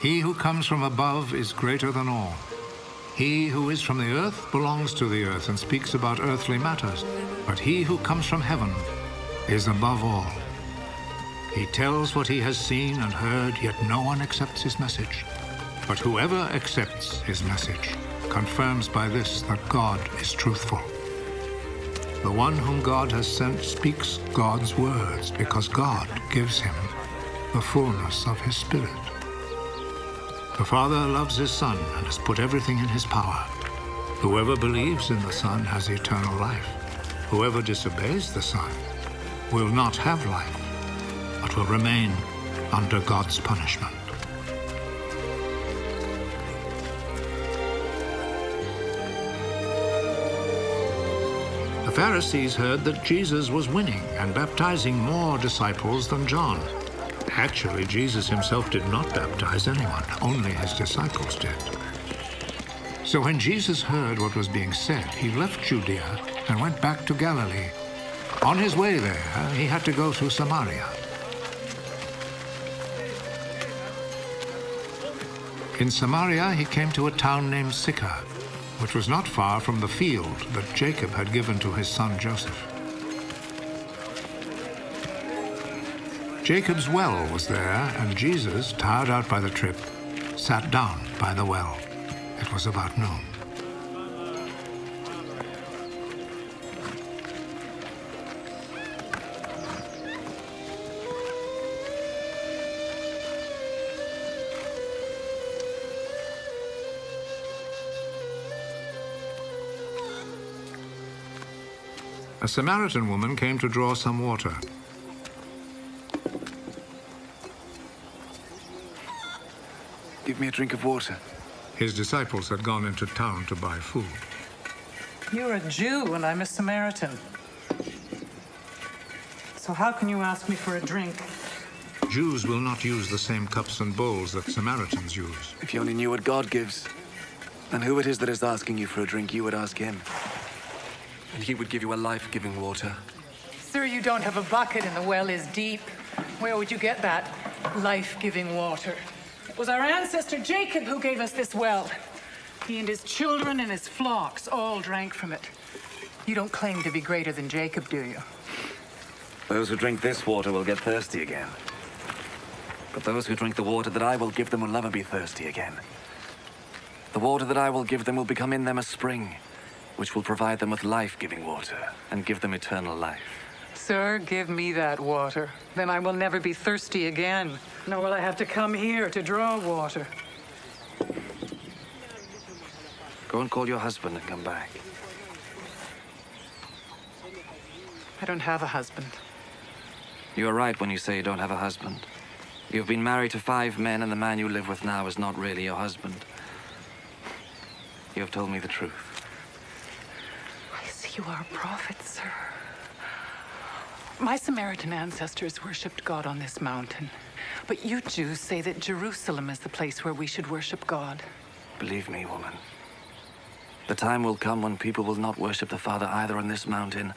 He who comes from above is greater than all. He who is from the earth belongs to the earth and speaks about earthly matters. But he who comes from heaven is above all. He tells what he has seen and heard, yet no one accepts his message. But whoever accepts his message confirms by this that God is truthful. The one whom God has sent speaks God's words because God gives him the fullness of his Spirit. The Father loves his Son and has put everything in his power. Whoever believes in the Son has eternal life. Whoever disobeys the Son will not have life, but will remain under God's punishment. The Pharisees heard that Jesus was winning and baptizing more disciples than John. Actually, Jesus himself did not baptize anyone, only his disciples did. So when Jesus heard what was being said, he left Judea and went back to Galilee. On his way there, he had to go through Samaria. In Samaria, he came to a town named Sychar, which was not far from the field that Jacob had given to his son Joseph. Jacob's well was there, and Jesus, tired out by the trip, sat down by the well. It was about noon. A Samaritan woman came to draw some water. Give me a drink of water. His disciples had gone into town to buy food. You're a Jew and I'm a Samaritan. So how can you ask me for a drink? Jews will not use the same cups and bowls that Samaritans use. If you only knew what God gives, then who it is that is asking you for a drink, you would ask him. And he would give you a life-giving water. Sir, you don't have a bucket and the well is deep. Where would you get that life-giving water? It was our ancestor Jacob who gave us this well. He and his children and his flocks all drank from it. You don't claim to be greater than Jacob, do you? Those who drink this water will get thirsty again. But those who drink the water that I will give them will never be thirsty again. The water that I will give them will become in them a spring, which will provide them with life-giving water and give them eternal life. Sir, give me that water. Then I will never be thirsty again. Nor will I have to come here to draw water. Go and call your husband and come back. I don't have a husband. You are right when you say you don't have a husband. You've been married to 5 men, and the man you live with now is not really your husband. You have told me the truth. I see you are a prophet, sir. My Samaritan ancestors worshipped God on this mountain. But you Jews say that Jerusalem is the place where we should worship God. Believe me, woman. The time will come when people will not worship the Father either on this mountain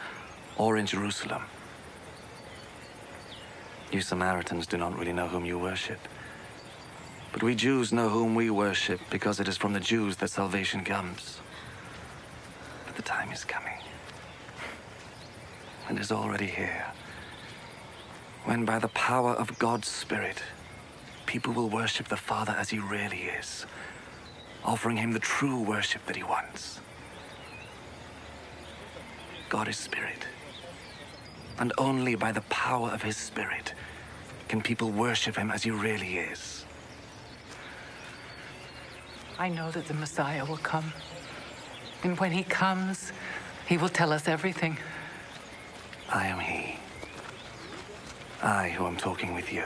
or in Jerusalem. You Samaritans do not really know whom you worship. But we Jews know whom we worship because it is from the Jews that salvation comes. But the time is coming. And is already here. When by the power of God's Spirit, people will worship the Father as he really is, offering him the true worship that he wants. God is Spirit. And only by the power of his Spirit can people worship him as he really is. I know that the Messiah will come. And when he comes, he will tell us everything. I am he. I who am talking with you.